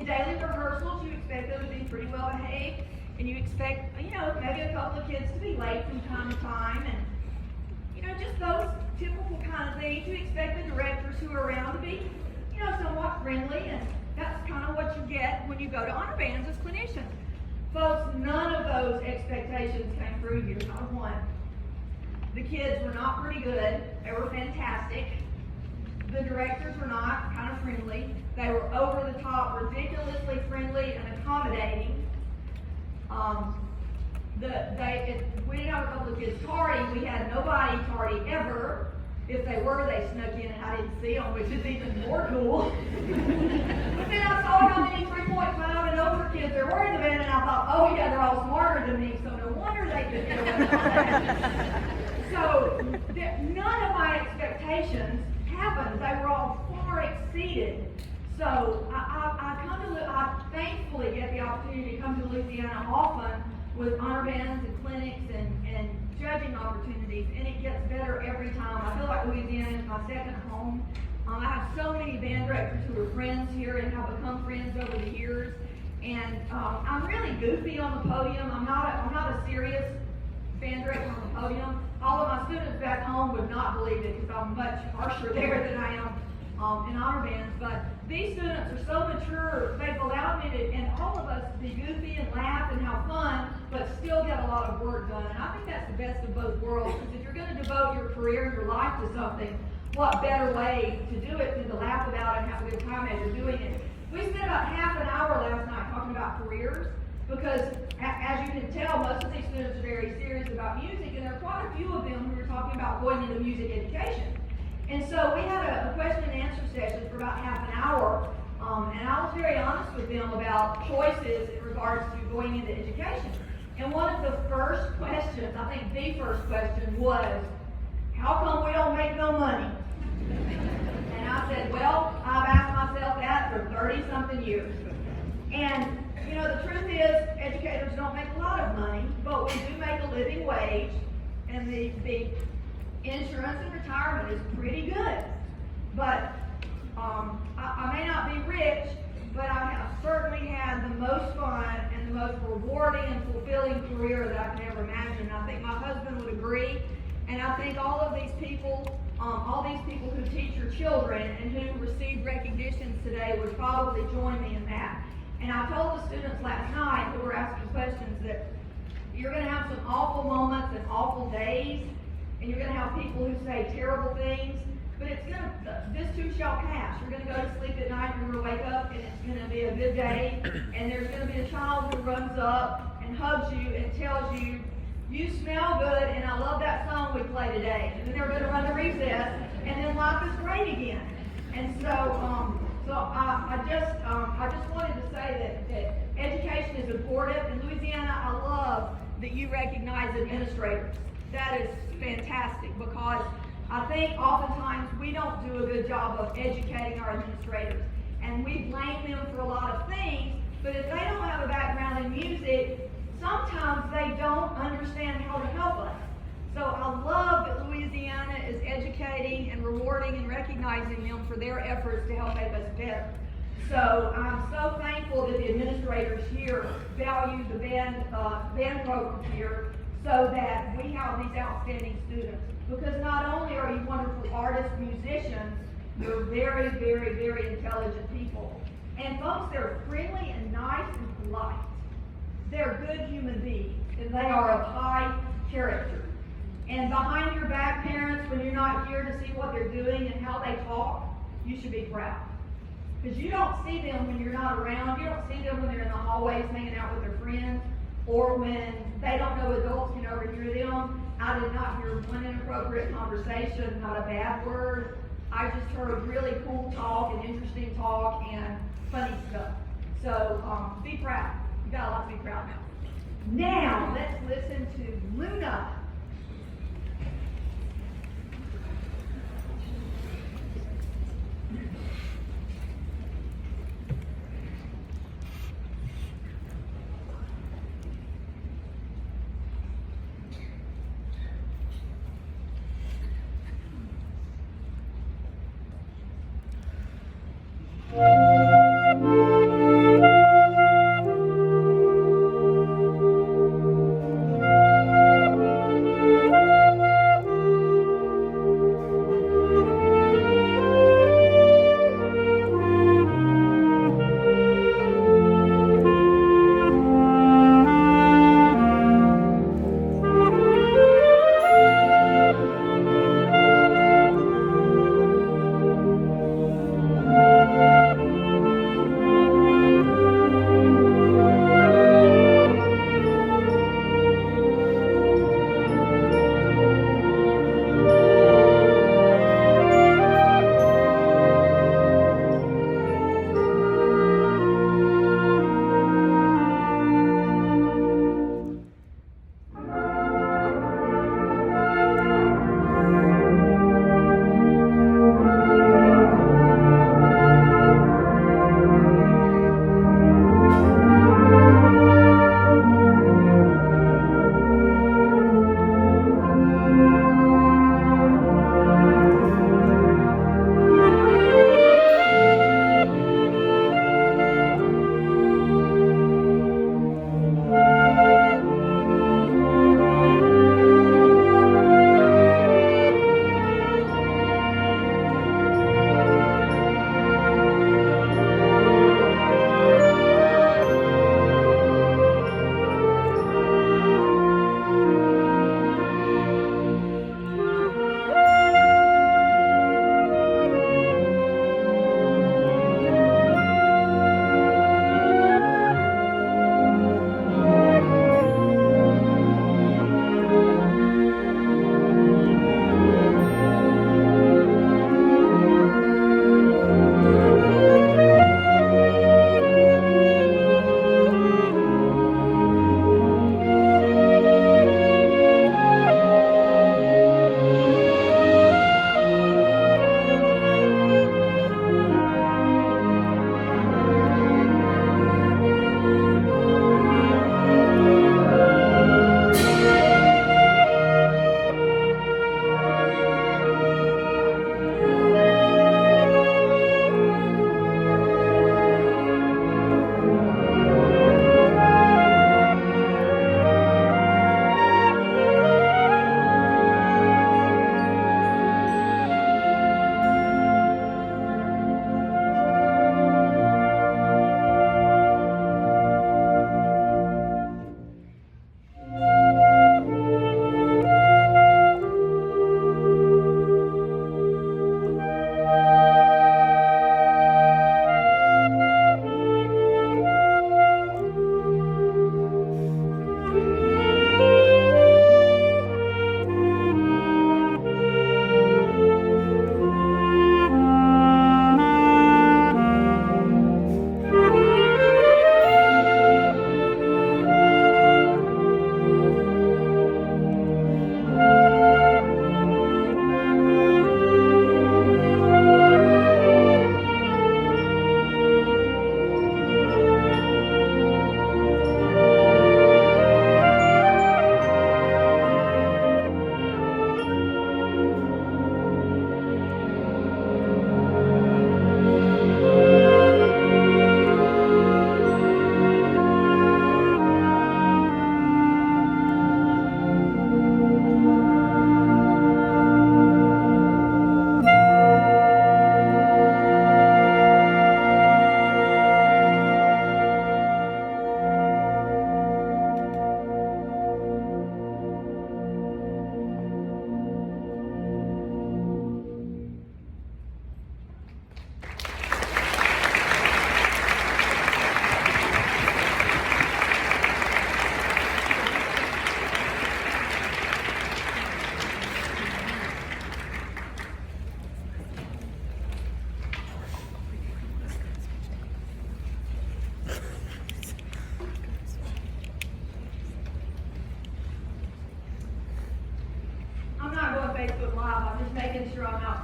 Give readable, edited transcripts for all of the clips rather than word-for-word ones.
daily rehearsals, you expect them to be pretty well behaved, and you expect, maybe a couple of kids to be late from time to time, and, just those typical kind of things. You expect the directors who are around to be, somewhat friendly, and that's kind of what you get when you go to honor bands as clinicians. Folks, none of those expectations came through here, not one. The kids were not pretty good. They were fantastic. The directors were not kind of friendly. They were over the top, ridiculously friendly and accommodating. We didn't have a couple of kids tardy. We had nobody tardy ever. If they were, they snuck in and I didn't see them, which is even more cool. But then I saw how many 3.5 and over kids there were in the band, and I thought, oh yeah, they're all smarter than me, so no wonder they could get away with that. So none of my expectations happened. They were all far exceeded. So I thankfully get the opportunity to come to Louisiana often with honor bands and clinics and judging opportunities, and it gets better every time. I feel like Louisiana is my second home. I have so many band directors who are friends here and have become friends over the years. And I'm really goofy on the podium. I'm not a serious band director on the podium. All of my students back home would not believe it because I'm much harsher there than I am in honor bands. But these students are so mature. They've allowed me to, and all of us, to be goofy and laugh and have fun, but still get a lot of work done. And I think that's the best of both worlds, because if you're going to devote your career and your life to something, what better way to do it than to laugh about it and have a good time as you're doing it. We spent about half an hour last night talking about careers, because as you can tell, most of these students are very serious about music, and there are quite a few of them who are talking about going into music education. And so we had a question and answer session for about half an hour, and I was very honest with them about choices in regards to going into education. And one of the first questions, I think the first question, was, how come we don't make no money? And I said, well, I've asked myself that for 30-something years. And, the truth is, educators don't make a lot of money, but we do make a living wage, and the insurance and retirement is pretty good. But I may not be rich, but I have certainly had the most fun and the most rewarding and fulfilling career that I can ever imagine. I think my husband would agree, and I think all these people who teach your children and who receive recognitions today would probably join me in that. And I told the students last night who were asking questions that you're going to have some awful moments and awful days, and you're going to have people who say terrible things, but this too shall pass. You're going to go to sleep at night, you're going to wake up, and it's going to be a good day, and there's going to be a child who runs up and hugs you and tells you, you smell good, and I love that song we play today. And then they're going to run to recess, and then life is great again. And so I just wanted to say that education is important. In Louisiana, I love that you recognize administrators. That is fantastic, because I think oftentimes we don't do a good job of educating our administrators, and we blame them for a lot of things, but if they don't have a background in music, sometimes they don't understand how to help us. So I love that Louisiana is educating and rewarding and recognizing them for their efforts to help make us better. So I'm so thankful that the administrators here value the band program here, so that we have these outstanding students. Because not only are you wonderful artists, musicians, you're very, very, very intelligent people. And folks, they're friendly and nice and polite. They're good human beings, and they are of high character. And behind your back, parents, when you're not here to see what they're doing and how they talk, you should be proud. Because you don't see them when you're not around. You don't see them when they're in the hallways hanging out with their friends, or when they don't know adults can overhear them. I did not hear one inappropriate conversation, not a bad word. I just heard really cool talk and interesting talk and funny stuff. So be proud. You got a lot to be proud of. Now let's listen to Luna.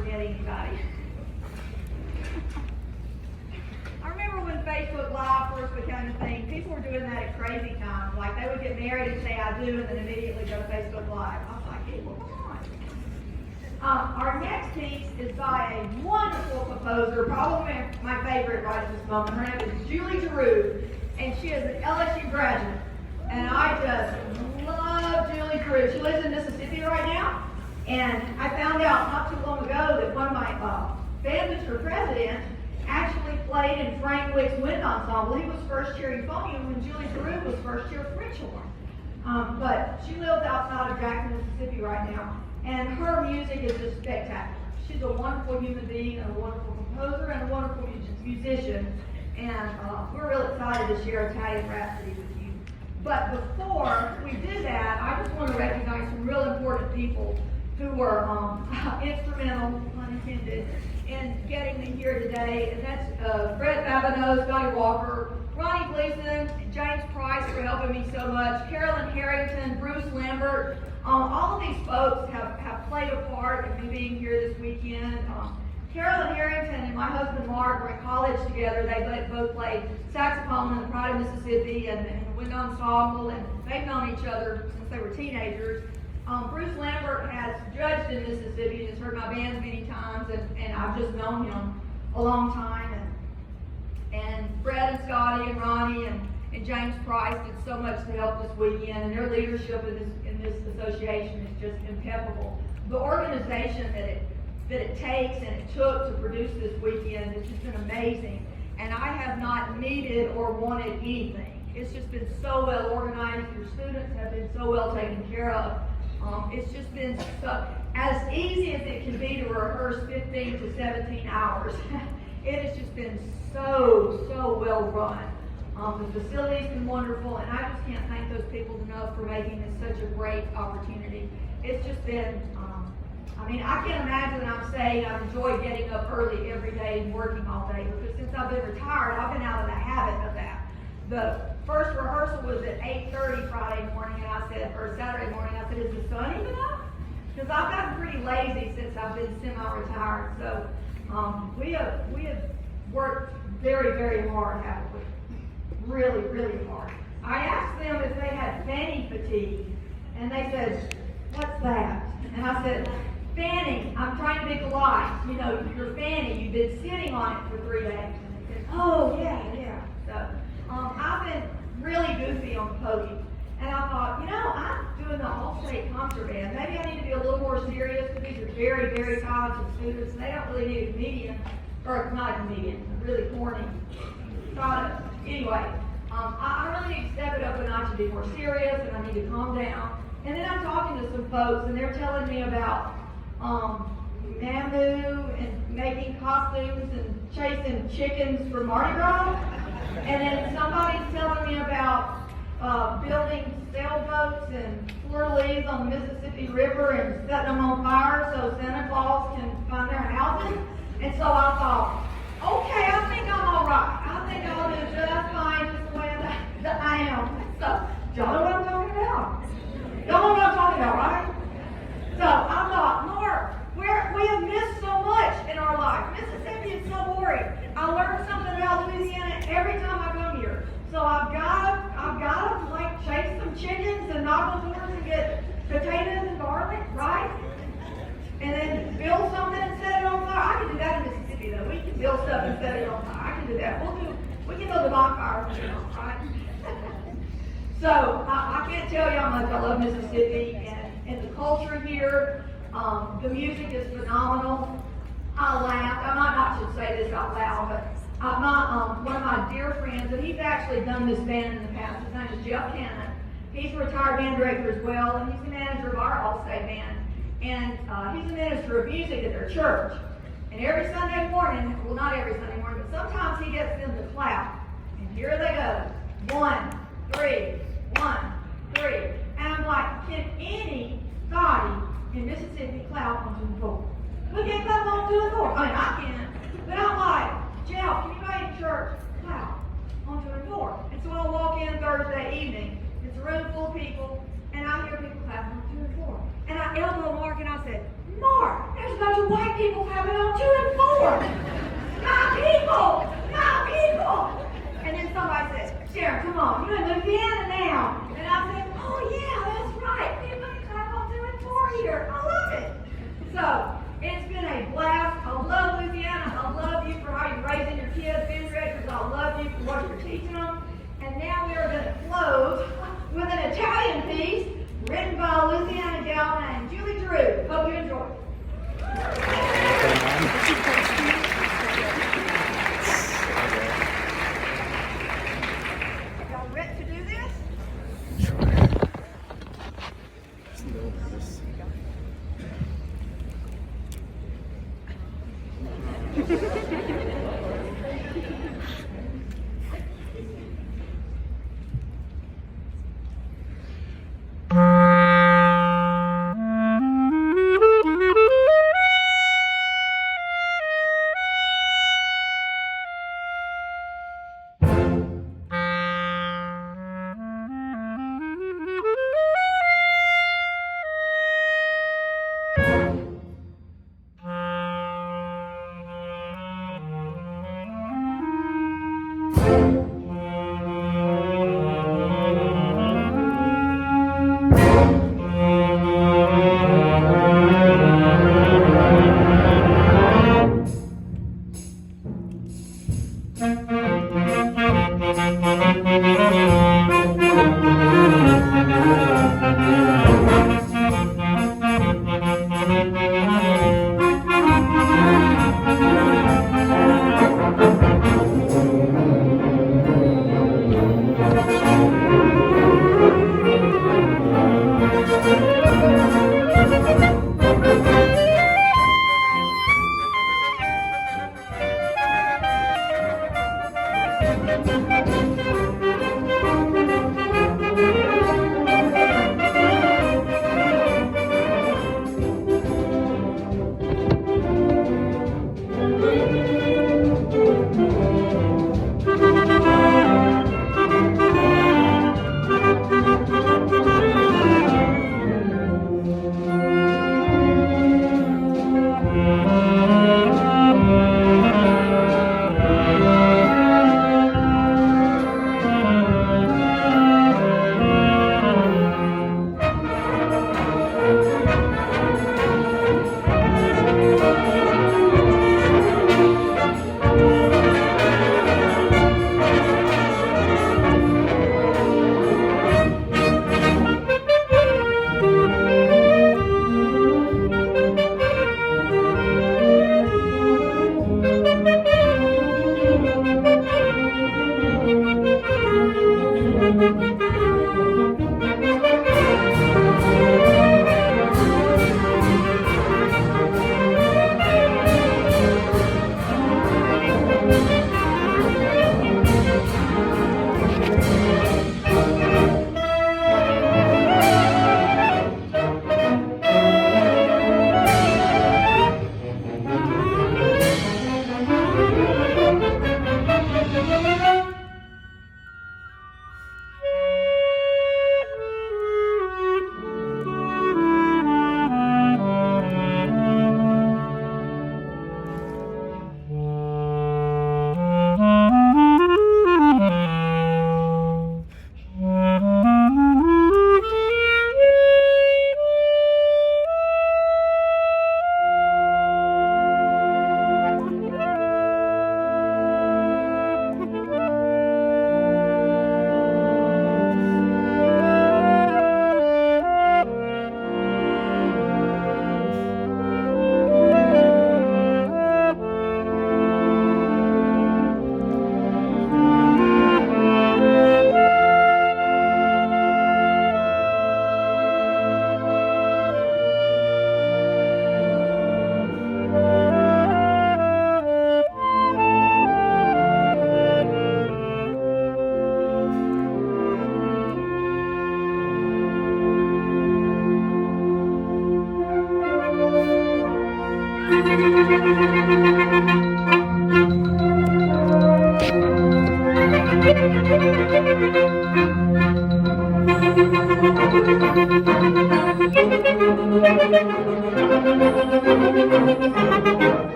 forgetting anybody. I remember when Facebook Live first became a thing, people were doing that at crazy times. Like they would get married and say I do and then immediately go to Facebook Live. I was like, hey, well, come on. Our next piece is by a wonderful composer, probably my favorite right at this moment. Her name is Julie Giroux, and she is an LSU graduate. And I just love Julie Giroux. She lives in Mississippi right now. And I found out not too long ago that one of my band Mr. President actually played in Frank Wick's wind ensemble. He was first chair euphonium when Julie Giroux was first chair French horn. But she lives outside of Jackson, Mississippi right now. And her music is just spectacular. She's a wonderful human being and a wonderful composer and a wonderful musician. And we're real excited to share Italian Rhapsody with you. But before we do that, I just want to recognize some real important people who were instrumental, pun intended, in getting me here today. And that's Fred Babineau, Scotty Walker, Ronnie Gleason, James Price for helping me so much, Carolyn Harrington, Bruce Lambert. All of these folks have played a part in me being here this weekend. Carolyn Harrington and my husband Mark were in college together. They both played saxophone in the Pride of Mississippi and the wind ensemble, and they've known each other since they were teenagers. Bruce Lambert has judged in Mississippi and has heard my bands many times, and I've just known him a long time. And Fred and Scotty and Ronnie and James Price did so much to help this weekend, and their leadership in this association is just impeccable. The organization that it takes and it took to produce this weekend has just been amazing, and I have not needed or wanted anything. It's just been so well organized. Your students have been so well taken care of. It's just been so, as easy as it can be to rehearse 15 to 17 hours. It has just been so well run. The facility's been wonderful, and I just can't thank those people enough for making this such a great opportunity. It's just been, I can't imagine I'm saying I've enjoyed getting up early every day and working all day, because since I've been retired, I've been out of the habit of that. The first rehearsal was at 8:30 Friday morning, or Saturday morning, I said, is the sun even up? Because I've gotten pretty lazy since I've been semi-retired. So we have worked very hard, haven't we? Really hard. I asked them if they had fanny fatigue, and they said, what's that? And I said, fanning. I'm trying to be polite. You know, your fanny, you've been sitting on it for 3 days. And they said, oh, yeah. So I've been really goofy on the podium. And I thought, I'm doing the all-state concert band. Maybe I need to be a little more serious, because these are very talented students, and they don't really need a comedian, or not a comedian, really corny. Anyway, I really need to step it up a notch and be more serious, and I need to calm down. And then I'm talking to some folks, and they're telling me about Namu and making costumes and chasing chickens for Mardi Gras. And then somebody's telling me about building sailboats and fleur-de-lis on the Mississippi River and setting them on fire so Santa Claus can find their houses. And so I thought, okay, I think I'm all right. I think I'll do just fine just the way that I am. So, y'all know what I'm talking about? Y'all know what I'm talking about, right? So I thought, Lord, we have missed so much in our life. Mississippi is so boring. I learned something about Louisiana every time I come here. So I've got to like chase some chickens and knock on doors and get potatoes and garlic, right? And then build something and set it on fire. I can do that in Mississippi, though. We can build stuff and set it on fire. I can do that. We can build a bonfire, right? So I can't tell you how much I love Mississippi and the culture here. The music is phenomenal. I laughed. I might not should say this out loud, but one of my dear friends, and he's actually done this band in the past. His name is Jeff Cannon. He's a retired band director as well, and he's the manager of our All-State band. And he's a minister of music at their church. And every Sunday morning, well, not every Sunday morning, but sometimes he gets them to clap. And here they go. 1, 3, 1, 3. And I'm like, can anybody in Mississippi clap onto the floor? Who can clap onto the floor? I mean, I can. But I'm like, Jeff, can anybody in church clap onto the floor? And so I'll walk in Thursday evening. It's a room full of people, and I hear people clapping onto the floor. And I elbowed Mark, and I said, Mark, there's a bunch of white people clapping more. My people, my people. And then somebody said, Sharon, come on, you're in Louisiana now. And I said, oh yeah, that's right. People can clap on 2 and 4 here. I love it. So, it's been a blast. I love Louisiana. I love you for how you're raising your kids, being directors. I love you for what you're teaching them. And now we are going to close with an Italian piece written by a Louisiana gal named Julie Drew. Hope you enjoy. Y'all ready to do this?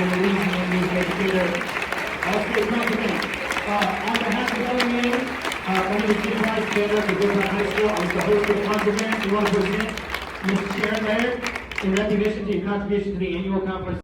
and Louisiana Music Educator. State compliment. On behalf of LMU, my name is Jim Rice, Taylor for Brooklyn High School. I was the host of the compliment. We want to present Ms. Sharon Laird in recognition to your contribution to the annual conference.